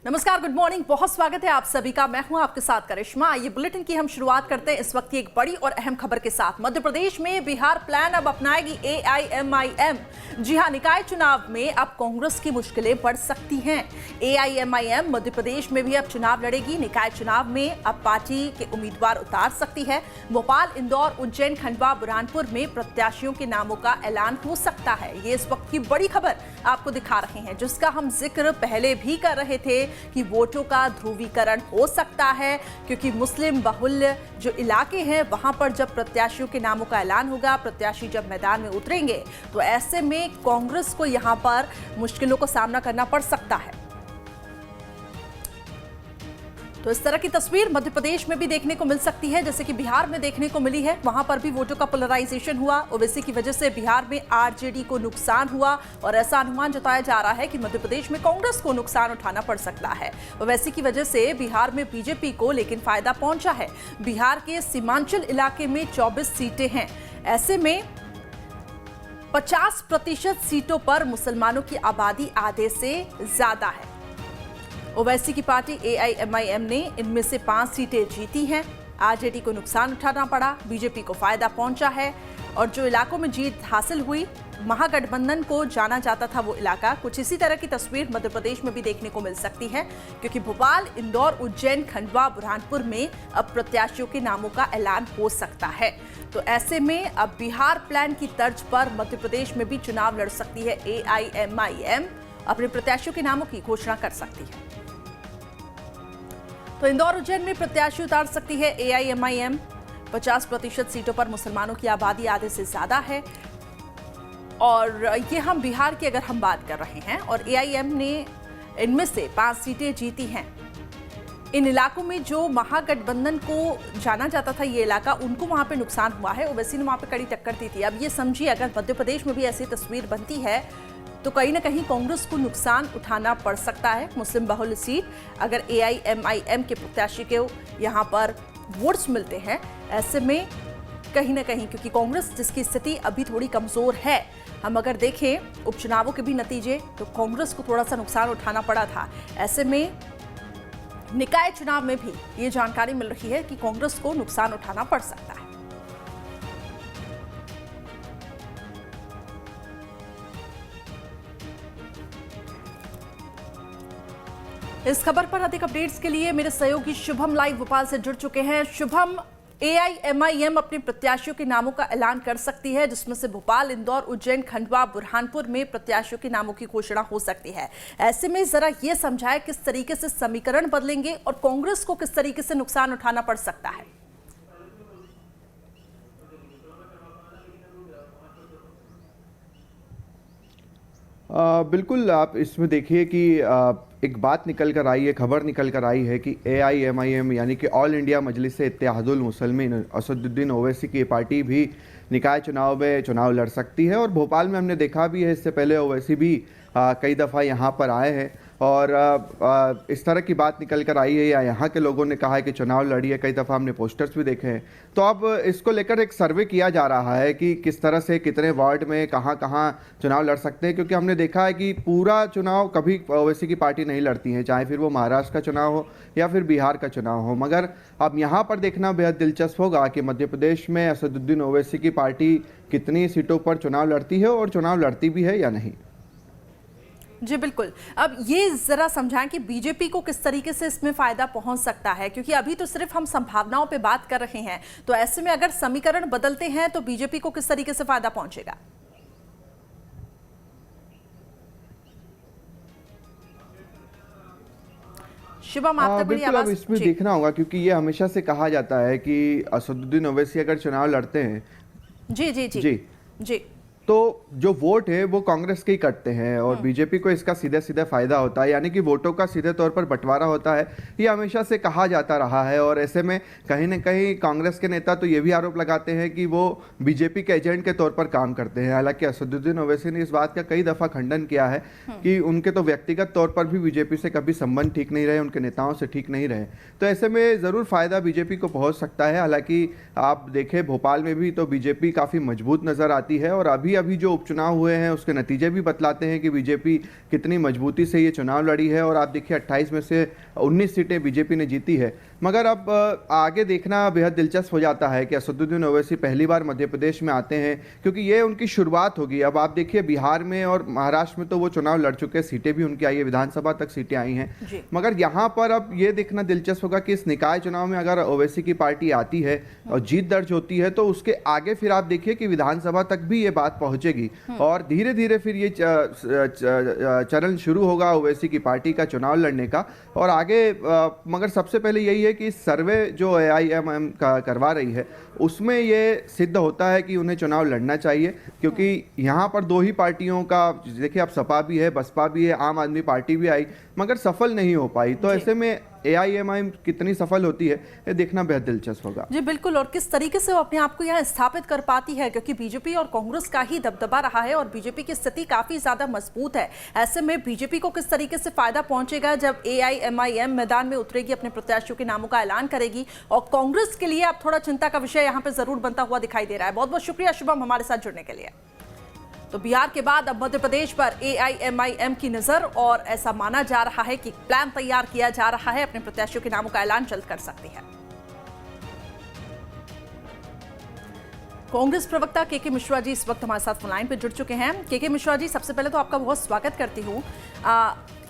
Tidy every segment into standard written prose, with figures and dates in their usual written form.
नमस्कार, good morning, बहुत स्वागत है आप सभी का। मैं हूं आपके साथ करिश्मा। ये बुलेटिन की हम शुरुआत करते हैं इस वक्त की एक बड़ी और अहम खबर के साथ। मध्य प्रदेश में बिहार प्लान अब अपनाएगी AIMIM। जी हां, निकाय चुनाव में अब कांग्रेस की मुश्किलें बढ़ सकती हैं। AIMIM मध्य प्रदेश में भी अब चुनाव लड़ेगी। निकाय चुनाव में अब पार्टी के उम्मीदवार उतार सकती है। भोपाल, इंदौर, उज्जैन, खंडवा, बुरहानपुर में प्रत्याशियों के नामों का ऐलान हो सकता है। ये इस वक्त की बड़ी खबर आपको दिखा रहे हैं, जिसका हम जिक्र पहले भी कर रहे थे कि वोटों का ध्रुवीकरण हो सकता है, क्योंकि मुस्लिम बहुल जो इलाके हैं वहां पर जब प्रत्याशियों के नामों का ऐलान होगा, प्रत्याशी जब मैदान में उतरेंगे, तो ऐसे में कांग्रेस को यहां पर मुश्किलों का सामना करना पड़ सकता है। तो इस तरह की तस्वीर मध्य प्रदेश में भी देखने को मिल सकती है, जैसे कि बिहार में देखने को मिली है। वहां पर भी वोटों का पोलराइजेशन हुआ। ओवैसी की वजह से बिहार में आरजेडी को नुकसान हुआ और ऐसा अनुमान जताया जा रहा है कि मध्य प्रदेश में कांग्रेस को नुकसान उठाना पड़ सकता है। ओवैसी की वजह से बिहार में बीजेपी को लेकिन फायदा पहुंचा है। बिहार के सीमांचल इलाके में 24 सीटें हैं। ऐसे में 50% सीटों पर मुसलमानों की आबादी आधे से ज्यादा है। ओवैसी की पार्टी AIMIM ने इनमें से 5 सीटें जीती हैं। आरजेडी को नुकसान उठाना पड़ा, बीजेपी को फायदा पहुंचा है। और जो इलाकों में जीत हासिल हुई, महागठबंधन को जाना जाता था वो इलाका, कुछ इसी तरह की तस्वीर मध्य प्रदेश में भी देखने को मिल सकती है, क्योंकि भोपाल, इंदौर, उज्जैन, खंडवा, बुरहानपुर में अब प्रत्याशियों के नामों का ऐलान हो सकता है। तो ऐसे में अब बिहार प्लान की तर्ज पर मध्य प्रदेश में भी चुनाव लड़ सकती है। AIMIM अपने प्रत्याशियों के नामों की घोषणा कर सकती है। तो इंदौर, उज्जैन में प्रत्याशी उतार सकती है AIMIM। 50% सीटों पर मुसलमानों की आबादी आधे से ज्यादा है। और ये हम बिहार की अगर हम बात कर रहे हैं, और AIM ने इनमें से 5 सीटें जीती हैं। इन इलाकों में जो महागठबंधन को जाना जाता था ये इलाका, उनको वहां पे नुकसान हुआ है। ओवैसी ने वहां पे कड़ी टक्कर दी थी। अब ये समझिए, अगर मध्य प्रदेश में भी ऐसी तस्वीर बनती है तो कहीं ना कहीं कांग्रेस को नुकसान उठाना पड़ सकता है। मुस्लिम बहुल सीट अगर AIMIM के प्रत्याशी को यहां पर वोट्स मिलते हैं, ऐसे में कहीं ना कहीं, क्योंकि कांग्रेस जिसकी स्थिति अभी थोड़ी कमजोर है, हम अगर देखें उपचुनावों के भी नतीजे, तो कांग्रेस को थोड़ा सा नुकसान उठाना पड़ा था। ऐसे में निकाय चुनाव में भी ये जानकारी मिल रही है कि कांग्रेस को नुकसान उठाना पड़ सकता है। इस खबर पर अधिक अपडेट्स के लिए मेरे सहयोगी शुभम लाइव भोपाल से जुड़ चुके हैं। शुभम, AIMIM अपने प्रत्याशियों के नामों का ऐलान कर सकती है, जिसमें से भोपाल, इंदौर, उज्जैन, खंडवा, बुरहानपुर में प्रत्याशियों के नामों की घोषणा हो सकती है। ऐसे में जरा ये समझाएं किस तरीके से समीकरण बदलेंगे और कांग्रेस को किस तरीके से नुकसान उठाना पड़ सकता है। बिल्कुल, आप इसमें देखिए कि एक बात निकल कर आई है, खबर निकल कर आई है कि AIMIM यानी कि ऑल इंडिया मजलिस इत्तेहादुल मुसलमीन असदुद्दीन ओवैसी की पार्टी भी निकाय चुनाव में चुनाव लड़ सकती है। और भोपाल में हमने देखा भी है, इससे पहले ओवैसी भी कई दफ़ा यहाँ पर आए हैं और इस तरह की बात निकल कर आई है, या यहाँ के लोगों ने कहा है कि चुनाव लड़िए। कई दफ़ा हमने पोस्टर्स भी देखे हैं। तो अब इसको लेकर एक सर्वे किया जा रहा है कि किस तरह से कितने वार्ड में कहाँ कहाँ चुनाव लड़ सकते हैं, क्योंकि हमने देखा है कि पूरा चुनाव कभी ओवैसी की पार्टी नहीं लड़ती है, चाहे फिर वो महाराष्ट्र का चुनाव हो या फिर बिहार का चुनाव हो। मगर अब यहाँ पर देखना बेहद दिलचस्प होगा कि मध्य प्रदेश में असदुद्दीन ओवैसी की पार्टी कितनी सीटों पर चुनाव लड़ती है और चुनाव लड़ती भी है या नहीं। जी बिल्कुल, अब ये जरा समझाएं कि बीजेपी को किस तरीके से इसमें फायदा पहुंच सकता है, क्योंकि अभी तो सिर्फ हम संभावनाओं पे बात कर रहे हैं। तो ऐसे में अगर समीकरण बदलते हैं तो बीजेपी को किस तरीके से फायदा पहुंचेगा। शिवम, आप तक मेरी आवाज। अब इसमें देखना होगा, क्योंकि ये हमेशा से कहा जाता है कि असदुद्दीन ओवैसी अगर चुनाव लड़ते हैं जी जी जी जी जी, तो जो वोट है वो कांग्रेस के ही कटते हैं और बीजेपी को इसका सीधे सीधे फायदा होता है, यानी कि वोटों का सीधे तौर पर बंटवारा होता है। ये हमेशा से कहा जाता रहा है। और ऐसे में कहीं ना कहीं कांग्रेस के नेता तो ये भी आरोप लगाते हैं कि वो बीजेपी के एजेंट के तौर पर काम करते हैं। हालांकि असदुद्दीन ओवैसी ने इस बात का कई दफा खंडन किया है कि उनके तो व्यक्तिगत तौर पर भी बीजेपी से कभी संबंध ठीक नहीं रहे, उनके नेताओं से ठीक नहीं रहे। तो ऐसे में जरूर फायदा बीजेपी को पहुंच सकता है। हालांकि आप देखें भोपाल में भी तो बीजेपी काफी मजबूत नजर आती है और अभी अभी जो उपचुनाव हुए हैं उसके नतीजे भी बतलाते हैं कि बीजेपी कितनी मजबूती से ये चुनाव लड़ी है, और आप देखिए 28 में से 19 सीटें बीजेपी ने जीती है। मगर अब आगे देखना बेहद दिलचस्प हो जाता है कि असदुद्दीन ओवैसी पहली बार मध्य प्रदेश में आते हैं, क्योंकि ये उनकी शुरुआत होगी। अब आप देखिए बिहार में और महाराष्ट्र में तो वो चुनाव लड़ चुके हैं, सीटें भी उनकी आई है, विधानसभा तक सीटें आई हैं, मगर यहाँ पर अब ये देखना दिलचस्प होगा कि इस निकाय चुनाव में अगर ओवैसी की पार्टी आती है और जीत दर्ज होती है तो उसके आगे फिर आप देखिए कि विधानसभा तक भी ये बात पहुंचेगी, और धीरे धीरे फिर ये चरण शुरू होगा ओवैसी की पार्टी का चुनाव लड़ने का। और आगे मगर सबसे पहले यही है कि सर्वे जो AIMIM का करवा रही है उसमें ये सिद्ध होता है कि उन्हें चुनाव लड़ना चाहिए, क्योंकि यहाँ पर दो ही पार्टियों का, देखिए अब सपा भी है, बसपा भी है, आम आदमी पार्टी भी आई, मगर सफल नहीं हो पाई। तो ऐसे में AIMIM कितनी सफल होती है ये देखना बेहद दिलचस्प होगा। जी बिल्कुल, और किस तरीके से वो अपने आप को यहाँ स्थापित कर पाती है, क्योंकि बीजेपी और कांग्रेस का ही दबदबा रहा है और बीजेपी की स्थिति काफी ज्यादा मजबूत है। ऐसे में बीजेपी को किस तरीके से फायदा पहुंचेगा जब AIMIM मैदान में उतरेगी, अपने प्रत्याशियों के नामों का ऐलान करेगी, और कांग्रेस के लिए अब थोड़ा चिंता का विषय यहाँ पे जरूर बनता हुआ दिखाई दे रहा है। बहुत बहुत शुक्रिया शुभम हमारे साथ जुड़ने के लिए। तो बिहार के बाद अब मध्य प्रदेश पर AIMIM की नजर, और ऐसा माना जा रहा है कि प्लान तैयार किया जा रहा है, अपने प्रत्याशियों के नामों का ऐलान जल्द कर सकती है। कांग्रेस प्रवक्ता के मिश्रा जी इस वक्त हमारे साथ फोन लाइन पर जुड़ चुके हैं। के मिश्रा जी, सबसे पहले तो आपका बहुत स्वागत करती हूँ।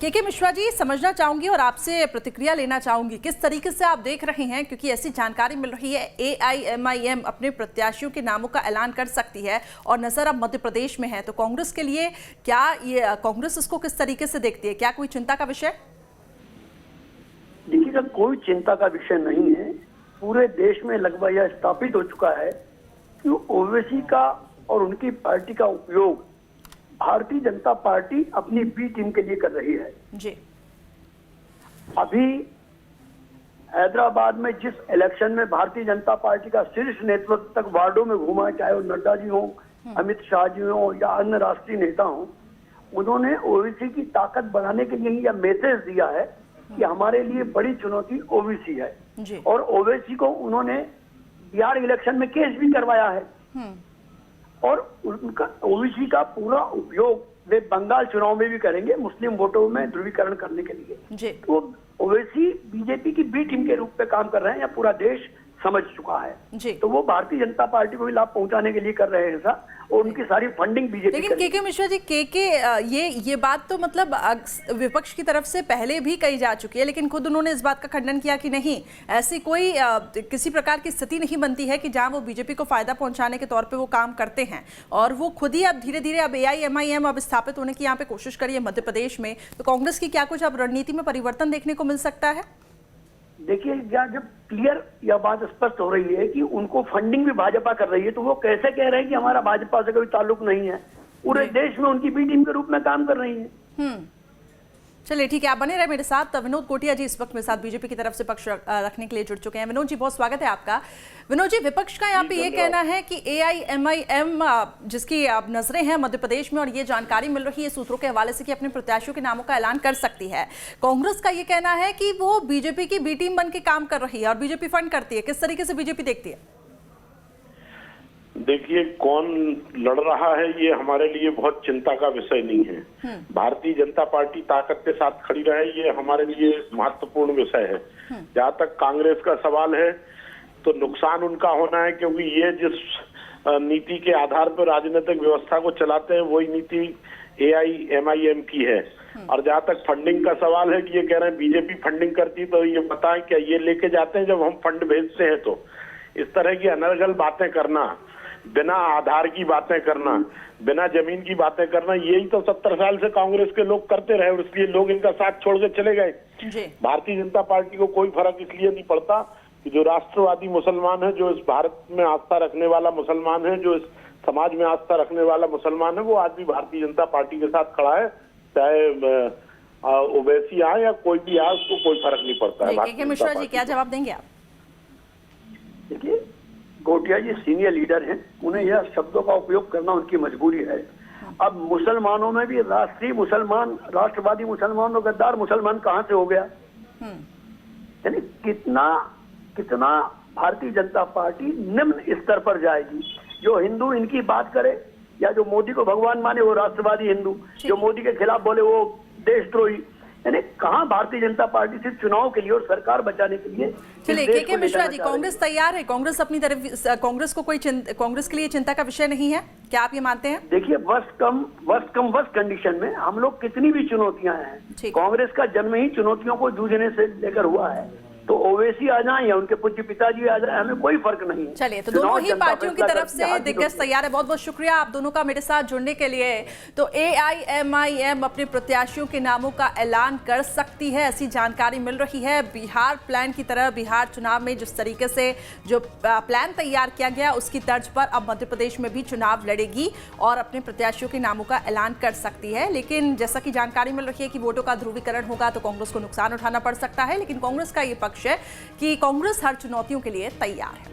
के मिश्रा जी, समझना चाहूंगी और आपसे प्रतिक्रिया लेना चाहूंगी, किस तरीके से आप देख रहे हैं, क्योंकि ऐसी जानकारी मिल रही है AIMIM अपने प्रत्याशियों के नामों का ऐलान कर सकती है और नजर अब मध्य प्रदेश में है, तो कांग्रेस के लिए क्या ये कांग्रेस इसको किस तरीके से देखती है, क्या कोई चिंता का विषय? देखिएगा, कोई चिंता का विषय नहीं है। पूरे देश में लगभग यह स्थापित हो चुका है कि ओवैसी का और उनकी पार्टी का उपयोग भारतीय जनता पार्टी अपनी बी टीम के लिए कर रही है। जी। अभी हैदराबाद में जिस इलेक्शन में भारतीय जनता पार्टी का शीर्ष नेतृत्व तक वार्डों में घूमा, चाहे वो नड्डा जी हो, अमित शाह जी हो या अन्य राष्ट्रीय नेता हो, उन्होंने ओवैसी की ताकत बढ़ाने के लिए यह मैसेज दिया है कि हमारे लिए बड़ी चुनौती ओवैसी है। जी। और ओवैसी को उन्होंने बिहार इलेक्शन में केस भी करवाया है, और उनका ओवैसी का पूरा उपयोग वे बंगाल चुनाव में भी करेंगे, मुस्लिम वोटों में ध्रुवीकरण करने के लिए। तो ओवैसी बीजेपी की बी टीम के रूप में काम कर रहे हैं, या पूरा देश समझ चुका है। जी। तो वो भारतीय जनता पार्टी को भी लाभ पहुंचाने के लिए कर रहे हैं ऐसा, और उनकी सारी फंडिंग बीजेपी। लेकिन के मिश्रा जी, ये बात तो मतलब विपक्ष की तरफ से पहले भी कही जा चुकी है, लेकिन खुद उन्होंने इस बात का खंडन किया कि नहीं, ऐसी कोई किसी प्रकार की स्थिति नहीं बनती है कि जहां वो बीजेपी को फायदा पहुंचाने के तौर पे वो काम करते हैं, और वो खुद ही अब धीरे धीरे अब AIMIM अब स्थापित होने की यहाँ पे कोशिश करी है मध्य प्रदेश में, तो कांग्रेस की क्या कुछ अब रणनीति में परिवर्तन देखने को मिल सकता है? देखिए, जब क्लियर यह बात स्पष्ट हो रही है कि उनको फंडिंग भी भाजपा कर रही है, तो वो कैसे कह रहे हैं कि हमारा भाजपा से कोई ताल्लुक नहीं है? पूरे देश में उनकी बी टीम के रूप में काम कर रही है। चलिए ठीक है, आप बने रहे मेरे साथ। विनोद कोटिया जी इस वक्त मेरे साथ बीजेपी की तरफ से पक्ष रखने के लिए जुड़ चुके हैं। विनोद जी, बहुत स्वागत है आपका। विनोद जी, विपक्ष का यहाँ पे ये कहना है कि AIMIM जिसकी अब नजरें हैं मध्य प्रदेश में, और ये जानकारी मिल रही है सूत्रों के हवाले से कि अपने प्रत्याशियों के नामों का ऐलान कर सकती है। कांग्रेस का ये कहना है कि वो बीजेपी की बी टीम बन के काम कर रही है और बीजेपी फंड करती है। किस तरीके से बीजेपी देखती है? देखिए, कौन लड़ रहा है ये हमारे लिए बहुत चिंता का विषय नहीं है। भारतीय जनता पार्टी ताकत के साथ खड़ी रहे, ये हमारे लिए महत्वपूर्ण विषय है। जहाँ तक कांग्रेस का सवाल है, तो नुकसान उनका होना है, क्योंकि ये जिस नीति के आधार पर राजनीतिक व्यवस्था को चलाते हैं वही नीति AIMIM की है। और जहाँ तक फंडिंग का सवाल है कि ये कह रहे हैं बीजेपी फंडिंग करती, तो ये बताएं क्या ये लेके जाते हैं जब हम फंड भेजते हैं? तो इस तरह की अनर्गल बातें करना, बिना आधार की बातें करना, बिना जमीन की बातें करना, यही तो 70 साल से कांग्रेस के लोग करते रहे, और इसलिए लोग इनका साथ छोड़ के चले गए। भारतीय जनता पार्टी को कोई फर्क इसलिए नहीं पड़ता कि जो राष्ट्रवादी मुसलमान है, जो इस भारत में आस्था रखने वाला मुसलमान है, जो इस समाज में आस्था रखने वाला मुसलमान है, वो आज भी भारतीय जनता पार्टी के साथ खड़ा है। चाहे ओवैसी आए या कोई भी आए, उसको कोई फर्क नहीं पड़ता है। मिश्रा जी, क्या जवाब देंगे आप? देखिए, कोटिया जी सीनियर लीडर हैं, उन्हें यह शब्दों का उपयोग करना उनकी मजबूरी है। अब मुसलमानों में भी राष्ट्रीय मुसलमान, राष्ट्रवादी मुसलमान और गद्दार मुसलमान कहां से हो गया? यानी कितना भारतीय जनता पार्टी निम्न स्तर पर जाएगी। जो हिंदू इनकी बात करे या जो मोदी को भगवान माने वो राष्ट्रवादी हिंदू, जो मोदी के खिलाफ बोले वो देशद्रोही। यानी कहाँ भारतीय जनता पार्टी सिर्फ चुनाव के लिए और सरकार बचाने के लिए। चलिए के मिश्रा जी, कांग्रेस तैयार है? कांग्रेस अपनी तरफ, कांग्रेस को कोई कांग्रेस के लिए चिंता का विषय नहीं है, क्या आप ये मानते हैं? देखिए, वर्स्ट कंडीशन में हम लोग कितनी भी चुनौतियां हैं, कांग्रेस का जन्म ही चुनौतियों को जूझने से लेकर हुआ है। तो ओवैसी आ जाए या उनके पूज्य पिताजी आ जाए, हमें कोई फर्क नहीं है। चलिए, तो दोनों ही पार्टियों की तरफ से दिग्गज तैयार है। बहुत बहुत शुक्रिया आप दोनों का मेरे साथ जुड़ने के लिए। तो AIMIM अपने प्रत्याशियों के नामों का ऐलान कर सकती है, ऐसी जानकारी मिल रही है। बिहार प्लान की तरह बिहार चुनाव में जिस तरीके से जो प्लान तैयार किया गया उसकी तर्ज पर अब मध्य प्रदेश में भी चुनाव लड़ेगी और अपने प्रत्याशियों के नामों का ऐलान कर सकती है। लेकिन जैसा कि जानकारी मिल रही है कि वोटों का ध्रुवीकरण होगा तो कांग्रेस को नुकसान उठाना पड़ सकता है, लेकिन कांग्रेस का ये पक्ष है कि कांग्रेस हर चुनौतियों के लिए तैयार है।